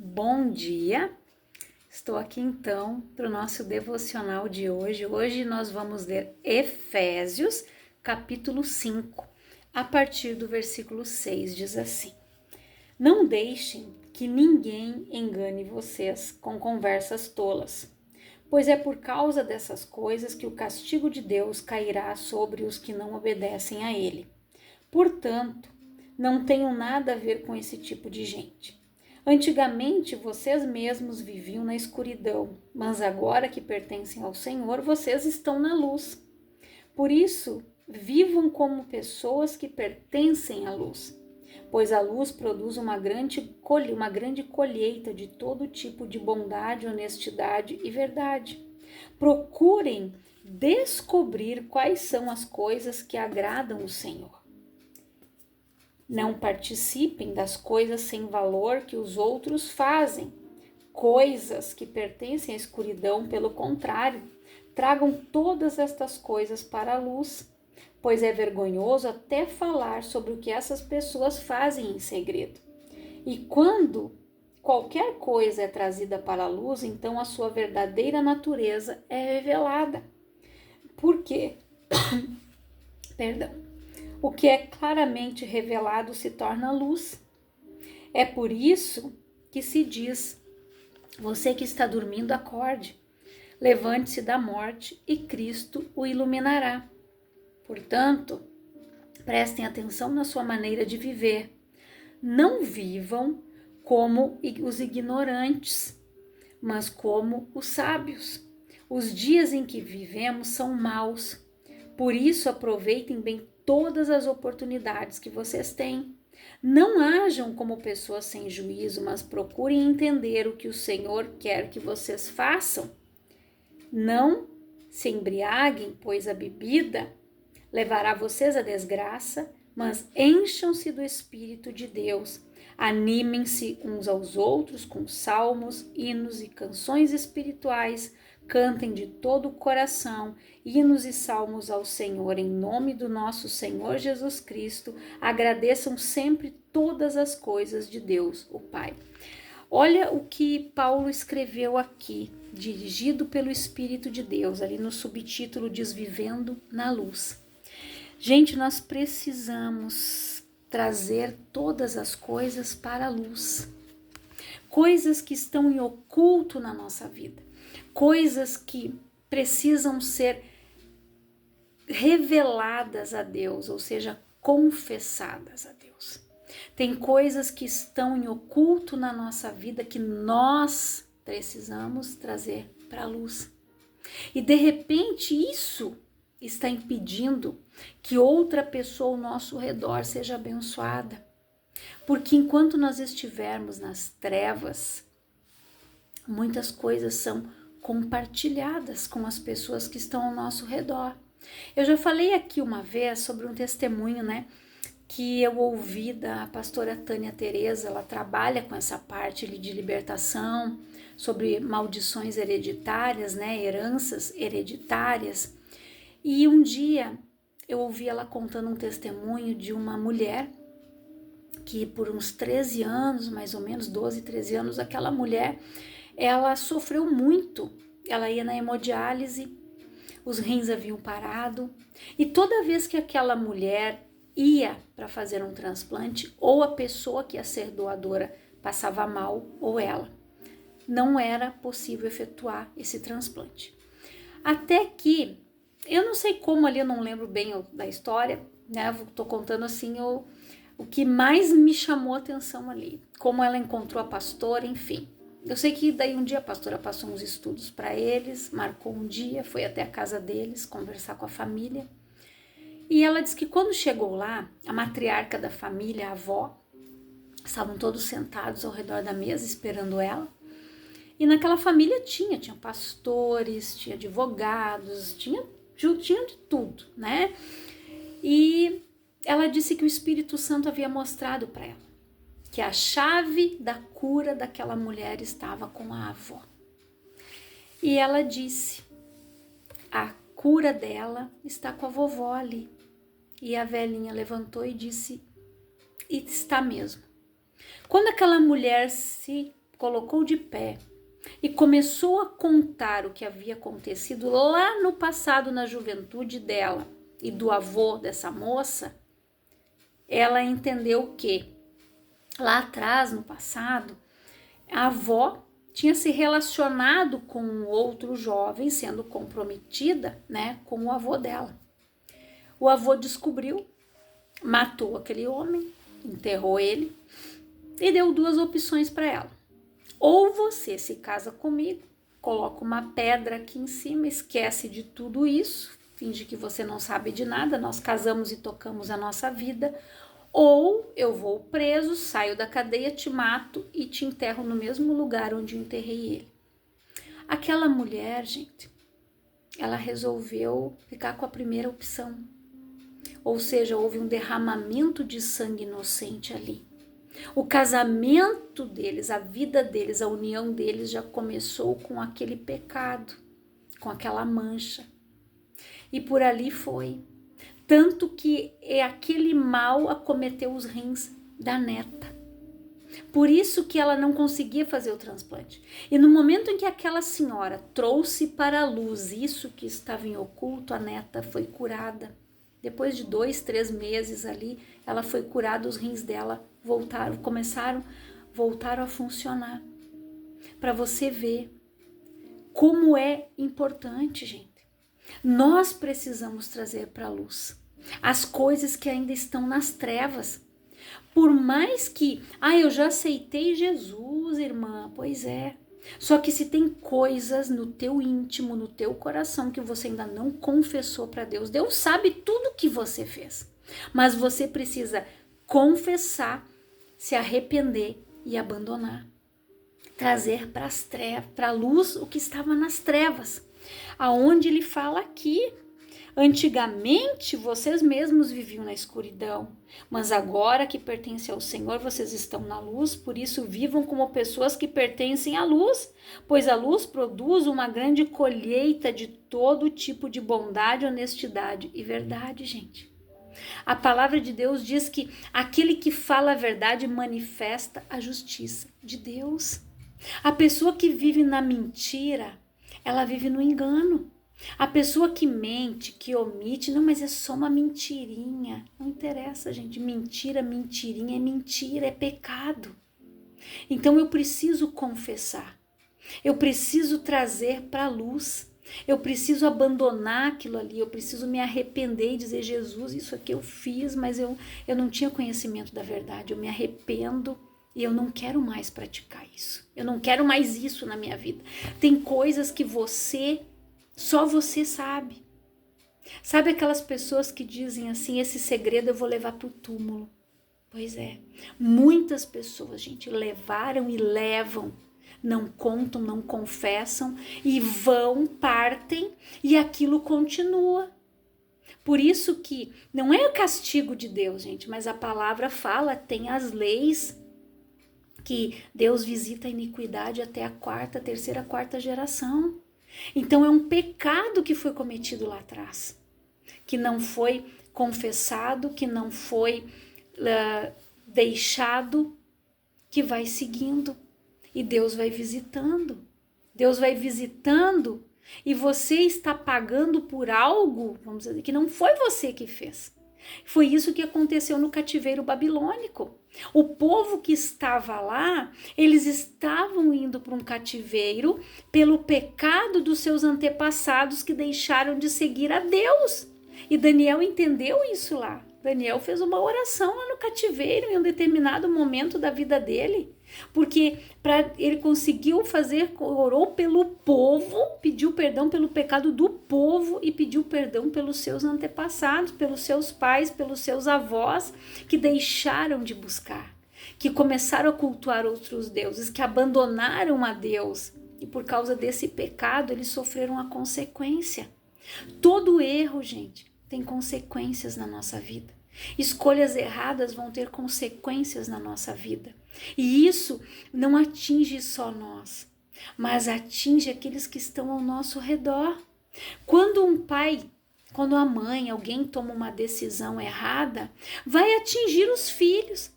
Bom dia! Estou aqui então para o nosso devocional de hoje. Hoje nós vamos ler Efésios, capítulo 5, a partir do versículo 6, diz assim: Não deixem que ninguém engane vocês com conversas tolas, pois é por causa dessas coisas que o castigo de Deus cairá sobre os que não obedecem a Ele. Portanto, não tenham nada a ver com esse tipo de gente. Antigamente, vocês mesmos viviam na escuridão, mas agora que pertencem ao Senhor, vocês estão na luz. Por isso, vivam como pessoas que pertencem à luz, pois a luz produz uma grande colheita de todo tipo de bondade, honestidade e verdade. Procurem descobrir quais são as coisas que agradam o Senhor. Não participem das coisas sem valor que os outros fazem. Coisas que pertencem à escuridão, pelo contrário, tragam todas estas coisas para a luz, pois é vergonhoso até falar sobre o que essas pessoas fazem em segredo. E quando qualquer coisa é trazida para a luz, então a sua verdadeira natureza é revelada. Por quê? Perdão. O que é claramente revelado se torna luz. É por isso que se diz: você que está dormindo, acorde, levante-se da morte e Cristo o iluminará. Portanto, prestem atenção na sua maneira de viver. Não vivam como os ignorantes, mas como os sábios. Os dias em que vivemos são maus. Por isso, aproveitem bem todas as oportunidades que vocês têm. Não hajam como pessoas sem juízo, mas procurem entender o que o Senhor quer que vocês façam. Não se embriaguem, pois a bebida levará vocês à desgraça, mas encham-se do Espírito de Deus. Animem-se uns aos outros com salmos, hinos e canções espirituais. Cantem de todo o coração hinos e salmos ao Senhor em nome do nosso Senhor Jesus Cristo. Agradeçam sempre todas as coisas de Deus, o Pai. Olha o que Paulo escreveu aqui, dirigido pelo Espírito de Deus, ali no subtítulo diz Vivendo na Luz. Gente, nós precisamos trazer todas as coisas para a luz. Coisas que estão em oculto na nossa vida. Coisas que precisam ser reveladas a Deus, ou seja, confessadas a Deus. Tem coisas que estão em oculto na nossa vida que nós precisamos trazer para a luz. E de repente isso está impedindo que outra pessoa ao nosso redor seja abençoada. Porque enquanto nós estivermos nas trevas, muitas coisas são compartilhadas com as pessoas que estão ao nosso redor. Eu já falei aqui uma vez sobre um testemunho, que eu ouvi da pastora Tânia Tereza. Ela trabalha com essa parte de libertação, sobre maldições hereditárias, heranças hereditárias. E um dia eu ouvi ela contando um testemunho de uma mulher que por uns 13 anos, mais ou menos 12, 13 anos, aquela mulher, ela sofreu muito. Ela ia na hemodiálise, os rins haviam parado, e toda vez que aquela mulher ia para fazer um transplante, ou a pessoa que ia ser doadora passava mal, ou ela, não era possível efetuar esse transplante. Até que, eu não sei como ali, eu não lembro bem da história, tô contando assim o que mais me chamou a atenção ali, como ela encontrou a pastora, enfim. Eu sei que daí um dia a pastora passou uns estudos para eles, marcou um dia, foi até a casa deles conversar com a família. E ela disse que quando chegou lá, a matriarca da família, a avó, estavam todos sentados ao redor da mesa esperando ela. E naquela família tinha pastores, tinha advogados, tinha de tudo, E ela disse que o Espírito Santo havia mostrado para ela que a chave da cura daquela mulher estava com a avó. E ela disse, a cura dela está com a vovó ali. E a velhinha levantou e disse, e está mesmo. Quando aquela mulher se colocou de pé e começou a contar o que havia acontecido lá no passado, na juventude dela e do avô dessa moça, ela entendeu que lá atrás, no passado, a avó tinha se relacionado com outro jovem, sendo comprometida, né, com o avô dela. O avô descobriu, matou aquele homem, enterrou ele e deu 2 opções para ela. Ou você se casa comigo, coloca uma pedra aqui em cima, esquece de tudo isso, finge que você não sabe de nada, nós casamos e tocamos a nossa vida, ou eu vou preso, saio da cadeia, te mato e te enterro no mesmo lugar onde eu enterrei ele. Aquela mulher, gente, ela resolveu ficar com a primeira opção. Ou seja, houve um derramamento de sangue inocente ali. O casamento deles, a vida deles, a união deles já começou com aquele pecado, com aquela mancha. E por ali foi. Tanto que aquele mal acometeu os rins da neta. Por isso que ela não conseguia fazer o transplante. E no momento em que aquela senhora trouxe para a luz isso que estava em oculto, a neta foi curada. Depois de 2, 3 meses ali, ela foi curada, os rins dela voltaram a funcionar. Para você ver como é importante, gente. Nós precisamos trazer para a luz as coisas que ainda estão nas trevas. Por mais que, eu já aceitei Jesus, irmã, pois é. Só que se tem coisas no teu íntimo, no teu coração que você ainda não confessou para Deus, Deus sabe tudo que você fez. Mas você precisa confessar, se arrepender e abandonar. Trazer para a luz o que estava nas trevas. Aonde ele fala aqui, antigamente vocês mesmos viviam na escuridão, mas agora que pertence ao Senhor, vocês estão na luz, por isso vivam como pessoas que pertencem à luz, pois a luz produz uma grande colheita de todo tipo de bondade, honestidade e verdade, gente. A palavra de Deus diz que aquele que fala a verdade manifesta a justiça de Deus. A pessoa que vive na mentira, ela vive no engano. A pessoa que mente, que omite, não, mas é só uma mentirinha. Não interessa, gente. Mentira, mentirinha é mentira, é pecado. Então eu preciso confessar. Eu preciso trazer para a luz. Eu preciso abandonar aquilo ali. Eu preciso me arrepender e dizer, Jesus, isso aqui eu fiz, mas eu não tinha conhecimento da verdade. Eu me arrependo. E eu não quero mais praticar isso. Eu não quero mais isso na minha vida. Tem coisas que só você sabe. Sabe aquelas pessoas que dizem assim, esse segredo eu vou levar para o túmulo. Pois é, muitas pessoas, gente, levaram e levam. Não contam, não confessam e vão, partem e aquilo continua. Por isso que não é o castigo de Deus, gente, mas a palavra fala, tem as leis que Deus visita a iniquidade até a 4ª, 3ª, 4ª geração. Então é um pecado que foi cometido lá atrás, que não foi confessado, que não foi deixado, que vai seguindo. E Deus vai visitando. Deus vai visitando e você está pagando por algo, vamos dizer, que não foi você que fez. Foi isso que aconteceu no cativeiro babilônico. O povo que estava lá, eles estavam indo para um cativeiro pelo pecado dos seus antepassados que deixaram de seguir a Deus. E Daniel entendeu isso lá. Daniel fez uma oração lá no cativeiro em um determinado momento da vida dele. Porque ele conseguiu orou pelo povo, pediu perdão pelo pecado do povo e pediu perdão pelos seus antepassados, pelos seus pais, pelos seus avós que deixaram de buscar, que começaram a cultuar outros deuses, que abandonaram a Deus e por causa desse pecado eles sofreram a consequência. Todo erro, gente, tem consequências na nossa vida. Escolhas erradas vão ter consequências na nossa vida. E isso não atinge só nós, mas atinge aqueles que estão ao nosso redor. Quando um pai, quando a mãe, alguém toma uma decisão errada, vai atingir os filhos,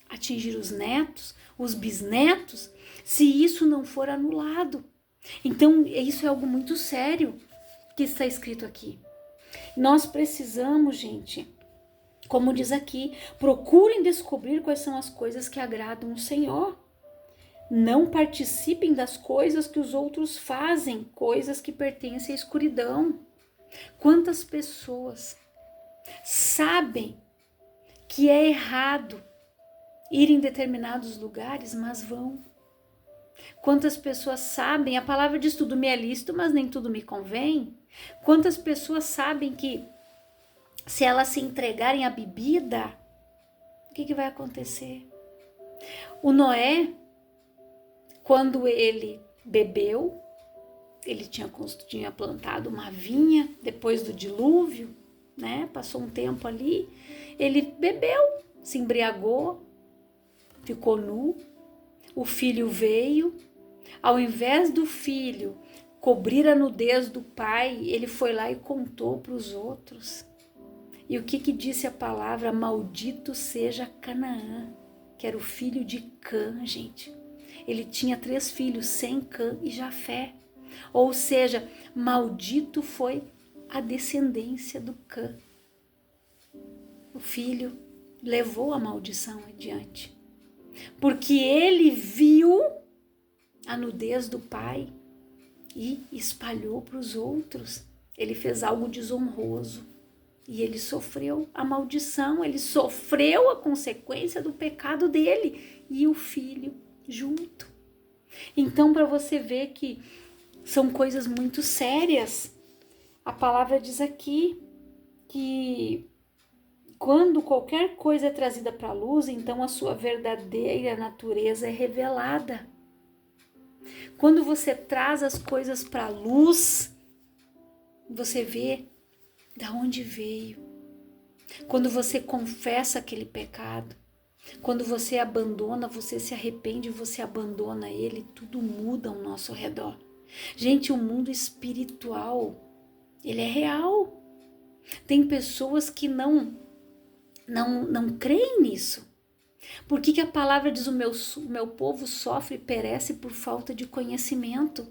atingir os netos, os bisnetos. se isso não for anulado. Então, isso é algo muito sério que está escrito aqui. Nós precisamos, gente, como diz aqui, procurem descobrir quais são as coisas que agradam o Senhor. Não participem das coisas que os outros fazem, coisas que pertencem à escuridão. Quantas pessoas sabem que é errado ir em determinados lugares, mas vão? Quantas pessoas sabem, a palavra diz tudo me é lícito, mas nem tudo me convém? Quantas pessoas sabem que se elas se entregarem à bebida, o que vai acontecer? O Noé, quando ele bebeu, ele tinha plantado uma vinha depois do dilúvio, né? Passou um tempo ali, ele bebeu, se embriagou, ficou nu. O filho veio, ao invés do filho cobrir a nudez do pai, ele foi lá e contou para os outros. E o que disse a palavra? Maldito seja Canaã, que era o filho de Cã, gente. Ele tinha 3 filhos, Sem, Cã e Jafé. Ou seja, maldito foi a descendência do Cã. O filho levou a maldição adiante, porque ele viu a nudez do pai e espalhou para os outros. Ele fez algo desonroso e ele sofreu a maldição, ele sofreu a consequência do pecado dele e o filho junto. Então, para você ver que são coisas muito sérias, a palavra diz aqui que quando qualquer coisa é trazida para a luz, então a sua verdadeira natureza é revelada. Quando você traz as coisas para a luz, você vê da onde veio. Quando você confessa aquele pecado, quando você abandona, você se arrepende, você abandona ele, tudo muda ao nosso redor. Gente, o mundo espiritual, ele é real. Tem pessoas que não creem nisso. Por que a palavra diz o meu povo sofre e perece por falta de conhecimento?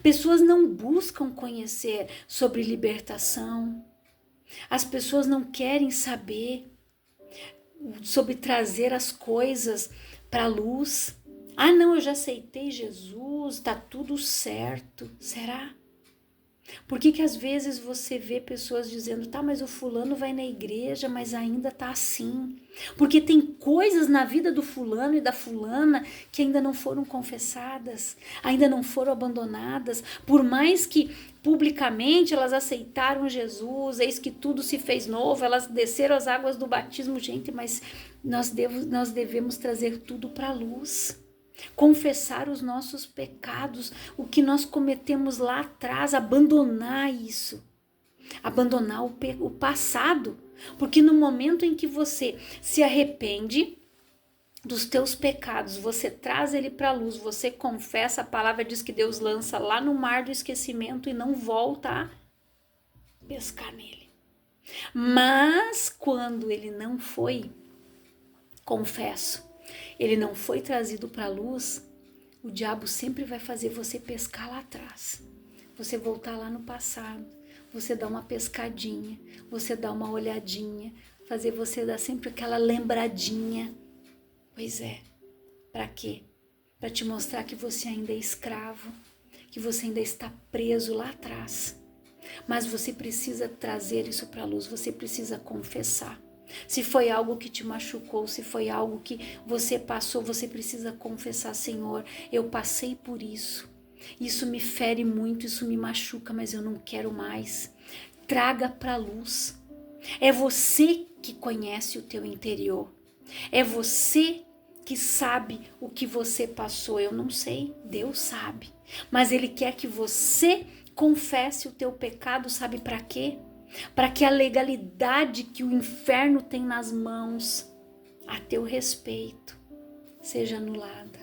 Pessoas não buscam conhecer sobre libertação. As pessoas não querem saber sobre trazer as coisas para a luz. Ah, não, eu já aceitei Jesus, tá tudo certo. Será? Por que às vezes você vê pessoas dizendo, tá, mas o fulano vai na igreja, mas ainda tá assim? Porque tem coisas na vida do fulano e da fulana que ainda não foram confessadas, ainda não foram abandonadas. Por mais que publicamente elas aceitaram Jesus, eis que tudo se fez novo, elas desceram as águas do batismo, gente, mas nós devemos trazer tudo para a luz. Confessar os nossos pecados, o que nós cometemos lá atrás, abandonar isso, abandonar o passado, porque no momento em que você se arrepende dos teus pecados, você traz ele para a luz, você confessa, a palavra diz que Deus lança lá no mar do esquecimento e não volta a pescar nele. Mas quando ele não foi confesso, ele não foi trazido para a luz, o diabo sempre vai fazer você pescar lá atrás. Você voltar lá no passado, você dar uma pescadinha, você dar uma olhadinha, fazer você dar sempre aquela lembradinha. Pois é, para quê? Para te mostrar que você ainda é escravo, que você ainda está preso lá atrás. Mas você precisa trazer isso para a luz, você precisa confessar. Se foi algo que te machucou, se foi algo que você passou, você precisa confessar, Senhor, eu passei por isso. Isso me fere muito, isso me machuca, mas eu não quero mais. Traga para a luz. É você que conhece o teu interior. É você que sabe o que você passou. Eu não sei, Deus sabe. Mas Ele quer que você confesse o teu pecado, sabe para quê? Para que a legalidade que o inferno tem nas mãos a teu respeito seja anulada.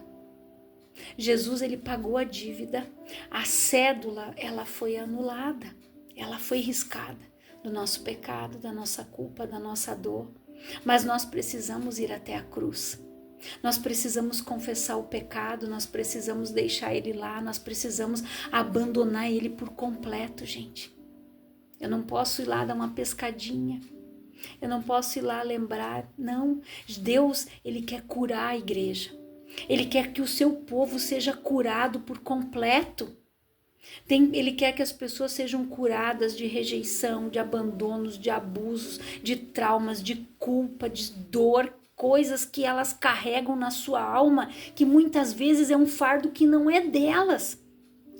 Jesus, ele pagou a dívida, a cédula, ela foi anulada, ela foi riscada do nosso pecado, da nossa culpa, da nossa dor. Mas nós precisamos ir até a cruz. Nós precisamos confessar o pecado, nós precisamos deixar ele lá, nós precisamos abandonar ele por completo, gente. Eu não posso ir lá dar uma pescadinha, eu não posso ir lá lembrar, não. Deus, ele quer curar a igreja, ele quer que o seu povo seja curado por completo. Ele quer que as pessoas sejam curadas de rejeição, de abandonos, de abusos, de traumas, de culpa, de dor, coisas que elas carregam na sua alma, que muitas vezes é um fardo que não é delas,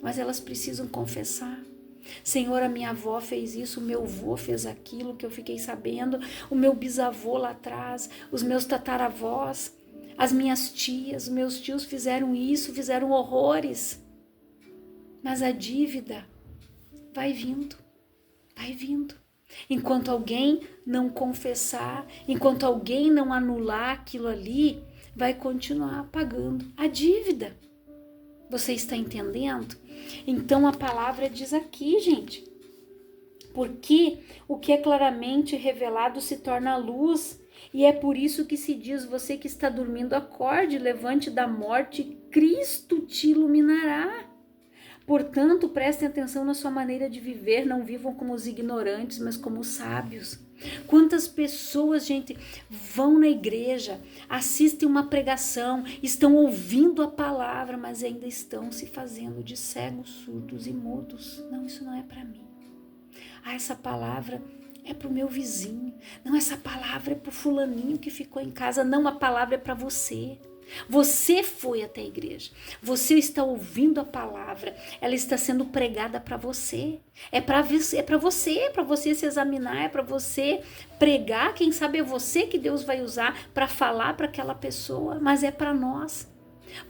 mas elas precisam confessar. Senhor, a minha avó fez isso, o meu avô fez aquilo que eu fiquei sabendo, o meu bisavô lá atrás, os meus tataravós, as minhas tias, meus tios fizeram isso, fizeram horrores. Mas a dívida vai vindo, vai vindo. Enquanto alguém não confessar, enquanto alguém não anular aquilo ali, vai continuar pagando a dívida. Você está entendendo? Então a palavra diz aqui, gente, porque o que é claramente revelado se torna luz, e é por isso que se diz: você que está dormindo, acorde, levante da morte, Cristo te iluminará. Portanto, prestem atenção na sua maneira de viver, não vivam como os ignorantes, mas como os sábios. Quantas pessoas, gente, vão na igreja, assistem uma pregação, estão ouvindo a palavra, mas ainda estão se fazendo de cegos, surdos e mudos. Não, isso não é para mim. Ah, essa palavra é para o meu vizinho. Não, essa palavra é para o fulaninho que ficou em casa. Não, a palavra é para você. Você foi até a igreja, você está ouvindo a palavra, ela está sendo pregada para você. É para você se examinar, é para você pregar. Quem sabe é você que Deus vai usar para falar para aquela pessoa, mas é para nós.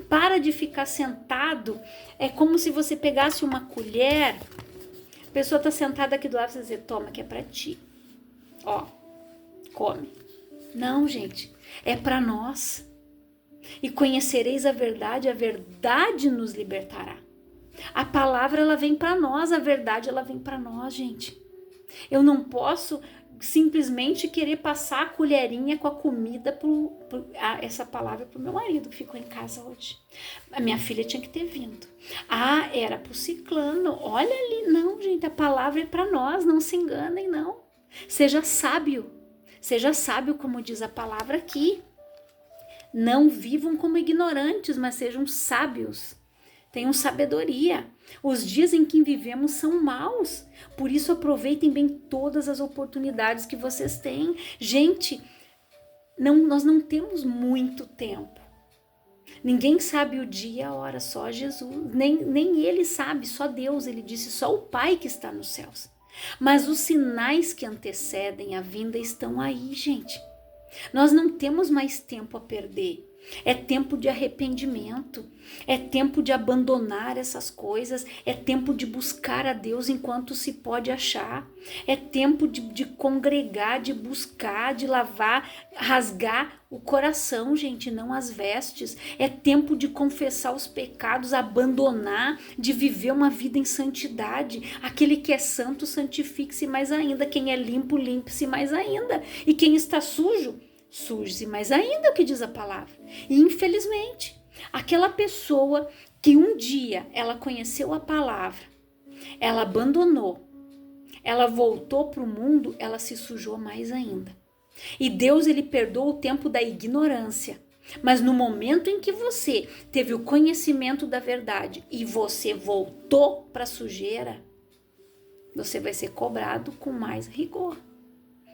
Para de ficar sentado, é como se você pegasse uma colher, a pessoa está sentada aqui do lado e você dizer: toma, que é para ti, ó, come. Não, gente, é para nós. E conhecereis a verdade nos libertará. A palavra, ela vem para nós, a verdade, ela vem para nós, gente. Eu não posso simplesmente querer passar a colherinha com a comida, essa palavra para o meu marido que ficou em casa hoje. A minha filha tinha que ter vindo. Ah, era para o ciclano, olha ali. Não, gente, a palavra é para nós, não se enganem, não. Seja sábio como diz a palavra aqui. Não vivam como ignorantes, mas sejam sábios. Tenham sabedoria. Os dias em que vivemos são maus. Por isso aproveitem bem todas as oportunidades que vocês têm. Gente, nós não temos muito tempo. Ninguém sabe o dia, a hora, só Jesus. Nem ele sabe, só Deus. Ele disse, só o Pai que está nos céus. Mas os sinais que antecedem a vinda estão aí, gente. Nós não temos mais tempo a perder. É tempo de arrependimento, é tempo de abandonar essas coisas, é tempo de buscar a Deus enquanto se pode achar, é tempo de congregar, de buscar, de lavar, rasgar o coração, gente, não as vestes. É tempo de confessar os pecados, abandonar, de viver uma vida em santidade. Aquele que é santo, santifique-se mais ainda. Quem é limpo, limpe-se mais ainda. E quem está sujo, suje-se mais ainda, é o que diz a palavra. E infelizmente, aquela pessoa que um dia ela conheceu a palavra, ela abandonou, ela voltou para o mundo, ela se sujou mais ainda. E Deus, ele perdoa o tempo da ignorância. Mas no momento em que você teve o conhecimento da verdade e você voltou para a sujeira, você vai ser cobrado com mais rigor.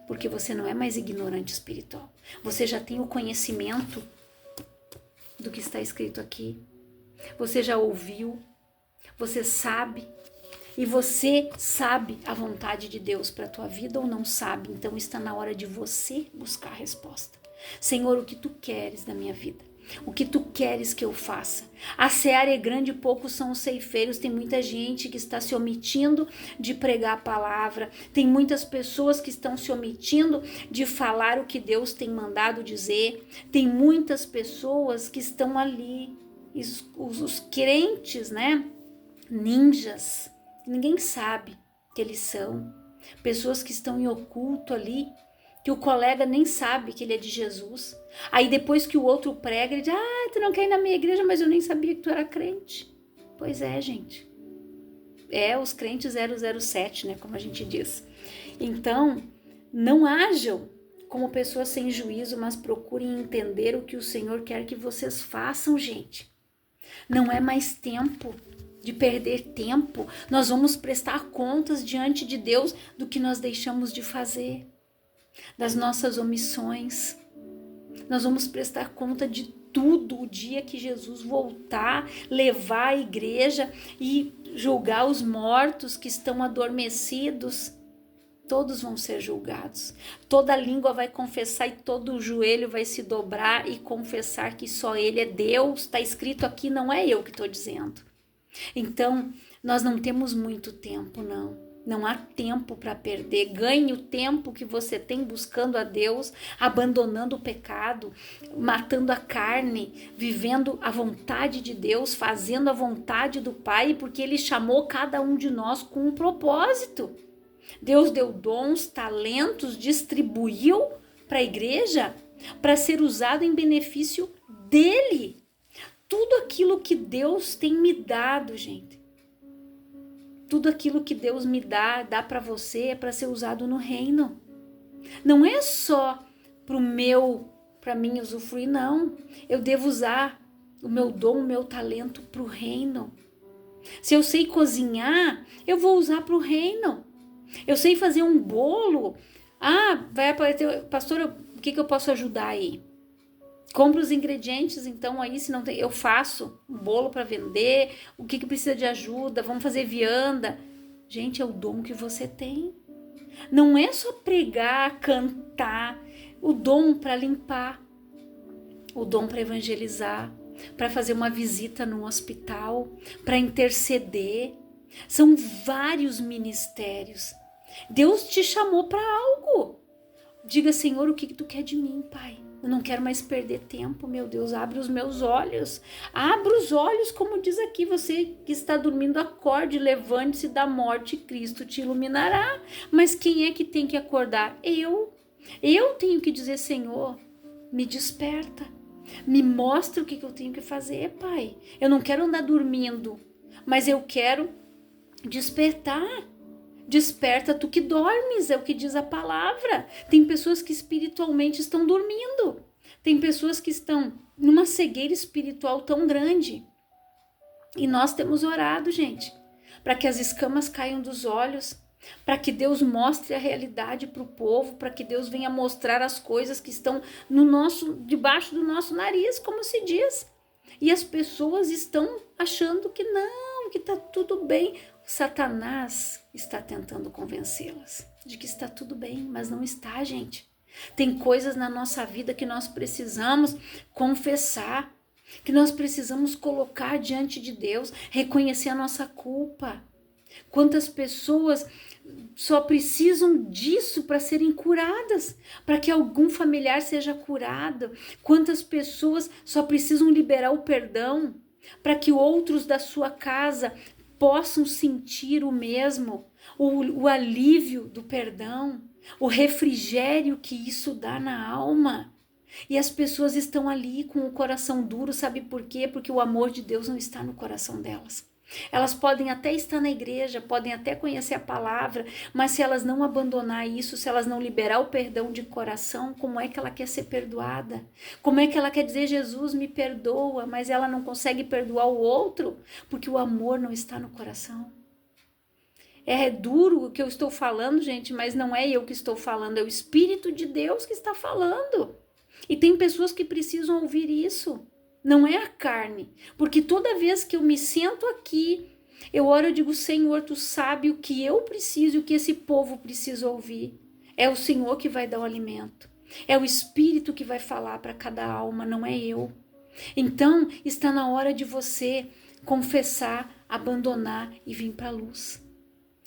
Porque você não é mais ignorante espiritual. Você já tem o conhecimento do que está escrito aqui. Você já ouviu, você sabe. E você sabe a vontade de Deus para a tua vida ou não sabe? Então está na hora de você buscar a resposta. Senhor, o que tu queres da minha vida? O que tu queres que eu faça? A seara é grande e poucos são os ceifeiros. Tem muita gente que está se omitindo de pregar a palavra. Tem muitas pessoas que estão se omitindo de falar o que Deus tem mandado dizer. Tem muitas pessoas que estão ali, os crentes, né? Ninjas. Ninguém sabe que eles são. Pessoas que estão em oculto ali, que o colega nem sabe que ele é de Jesus. Aí depois que o outro prega, ele diz, tu não quer ir na minha igreja, mas eu nem sabia que tu era crente. Pois é, gente. Os crentes 007, né, como a gente diz. Então, não hajam como pessoas sem juízo, mas procurem entender o que o Senhor quer que vocês façam, gente. Não é mais tempo de perder tempo. Nós vamos prestar contas diante de Deus do que nós deixamos de fazer, das nossas omissões. Nós vamos prestar conta de tudo o dia que Jesus voltar, levar a igreja e julgar os mortos que estão adormecidos. Todos vão ser julgados. Toda língua vai confessar e todo joelho vai se dobrar e confessar que só Ele é Deus. Está escrito aqui, não é eu que estou dizendo. Então, nós não temos muito tempo, não. Não há tempo para perder. Ganhe o tempo que você tem buscando a Deus, abandonando o pecado, matando a carne, vivendo a vontade de Deus, fazendo a vontade do Pai, porque Ele chamou cada um de nós com um propósito. Deus deu dons, talentos, distribuiu para a igreja para ser usado em benefício dele. Tudo aquilo que Deus tem me dado, gente. Tudo aquilo que Deus me dá para você é para ser usado no reino. Não é só para mim usufruir, não. Eu devo usar o meu dom, o meu talento para o reino. Se eu sei cozinhar, eu vou usar para o reino. Eu sei fazer um bolo. Vai aparecer, pastora, o que eu posso ajudar aí? Compro os ingredientes, então aí se não tem, eu faço um bolo para vender. O que precisa de ajuda? Vamos fazer vianda. Gente, é o dom que você tem. Não é só pregar, cantar. O dom para limpar, o dom para evangelizar, para fazer uma visita no hospital, para interceder. São vários ministérios. Deus te chamou para algo. Diga, Senhor, o que tu quer de mim, Pai? Eu não quero mais perder tempo, meu Deus. Abre os meus olhos. Abra os olhos, como diz aqui. Você que está dormindo, acorde, levante-se da morte, Cristo te iluminará. Mas quem é que tem que acordar? Eu. Eu tenho que dizer, Senhor, me desperta. Me mostra o que eu tenho que fazer, Pai. Eu não quero andar dormindo, mas eu quero despertar. Desperta tu que dormes, é o que diz a palavra. Tem pessoas que espiritualmente estão dormindo. Tem pessoas que estão numa cegueira espiritual tão grande. E nós temos orado, gente, para que as escamas caiam dos olhos, para que Deus mostre a realidade para o povo, para que Deus venha mostrar as coisas que estão debaixo do nosso nariz, como se diz. E as pessoas estão achando que não, que está tudo bem. Satanás está tentando convencê-las de que está tudo bem, mas não está, gente. Tem coisas na nossa vida que nós precisamos confessar, que nós precisamos colocar diante de Deus, reconhecer a nossa culpa. Quantas pessoas só precisam disso para serem curadas, para que algum familiar seja curado? Quantas pessoas só precisam liberar o perdão para que outros da sua casa possam sentir o mesmo, o alívio do perdão, o refrigério que isso dá na alma? E as pessoas estão ali com o coração duro, sabe por quê? Porque o amor de Deus não está no coração delas. Elas podem até estar na igreja, podem até conhecer a palavra, mas se elas não abandonar isso, se elas não liberar o perdão de coração, como é que ela quer ser perdoada? Como é que ela quer dizer, Jesus me perdoa, mas ela não consegue perdoar o outro, porque o amor não está no coração? É duro o que eu estou falando, gente, mas não é eu que estou falando, é o Espírito de Deus que está falando. E tem pessoas que precisam ouvir isso. Não é a carne, porque toda vez que eu me sento aqui, eu oro e digo, Senhor, tu sabe o que eu preciso e o que esse povo precisa ouvir. É o Senhor que vai dar o alimento, é o Espírito que vai falar para cada alma, não é eu. Então, está na hora de você confessar, abandonar e vir para a luz.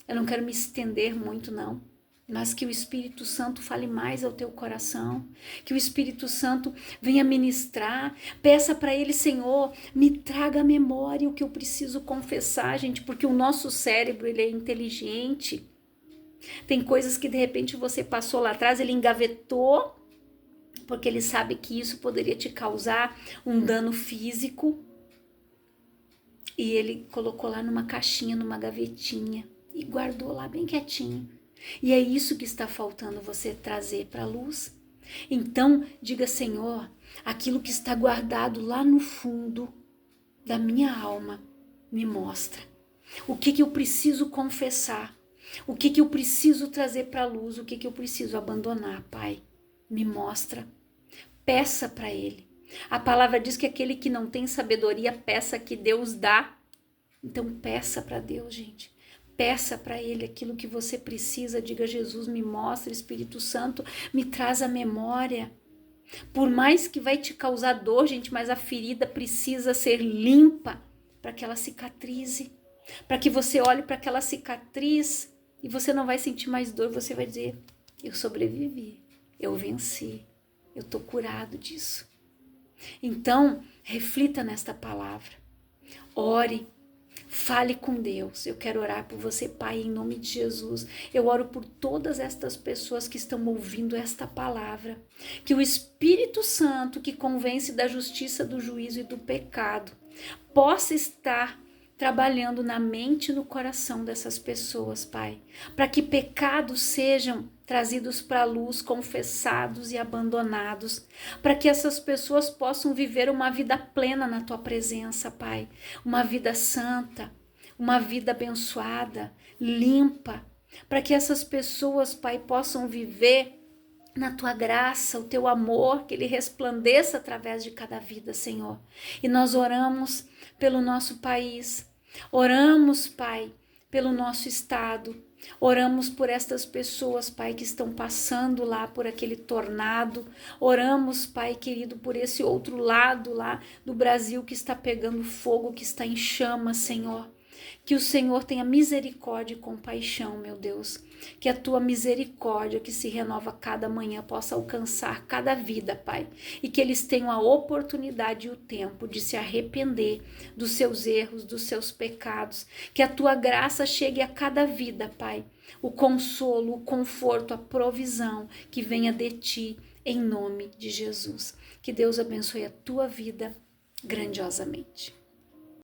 Eu não quero me estender muito, não. Mas que o Espírito Santo fale mais ao teu coração, que o Espírito Santo venha ministrar, peça para ele, Senhor, me traga à memória o que eu preciso confessar, gente, porque o nosso cérebro, ele é inteligente, Tem coisas que de repente você passou lá atrás, ele engavetou, porque ele sabe que isso poderia te causar um dano físico. E ele colocou lá numa caixinha, numa gavetinha e guardou lá bem quietinho. E é isso que está faltando você trazer para a luz. Então, diga, Senhor, aquilo que está guardado lá no fundo da minha alma, me mostra. O que eu preciso confessar? O que eu preciso trazer para a luz? O que eu preciso abandonar, Pai? Me mostra. Peça para Ele. A palavra diz que aquele que não tem sabedoria, peça que Deus dá. Então peça para Deus, gente. Peça para Ele aquilo que você precisa. Diga, Jesus, me mostra, Espírito Santo, me traz a memória. Por mais que vai te causar dor, gente, mas a ferida precisa ser limpa para que ela cicatrize. Para que você olhe para aquela cicatriz e você não vai sentir mais dor, você vai dizer, eu sobrevivi, eu venci, eu tô curado disso. Então, reflita nesta palavra, ore, fale com Deus. Eu quero orar por você, Pai, em nome de Jesus. Eu oro por todas estas pessoas que estão ouvindo esta palavra, que o Espírito Santo, que convence da justiça, do juízo e do pecado, possa estar trabalhando na mente e no coração dessas pessoas, Pai, para que pecados sejam trazidos para a luz, confessados e abandonados, para que essas pessoas possam viver uma vida plena na Tua presença, Pai, uma vida santa, uma vida abençoada, limpa, para que essas pessoas, Pai, possam viver na Tua graça, o Teu amor, que Ele resplandeça através de cada vida, Senhor. E nós oramos pelo nosso país, oramos, Pai, pelo nosso estado, oramos por estas pessoas, Pai, que estão passando lá por aquele tornado, oramos, Pai querido, por esse outro lado lá do Brasil que está pegando fogo, que está em chamas, Senhor. Que o Senhor tenha misericórdia e compaixão, meu Deus. Que a Tua misericórdia, que se renova cada manhã, possa alcançar cada vida, Pai. E que eles tenham a oportunidade e o tempo de se arrepender dos seus erros, dos seus pecados. Que a Tua graça chegue a cada vida, Pai. O consolo, o conforto, a provisão que venha de Ti, em nome de Jesus. Que Deus abençoe a tua vida grandiosamente.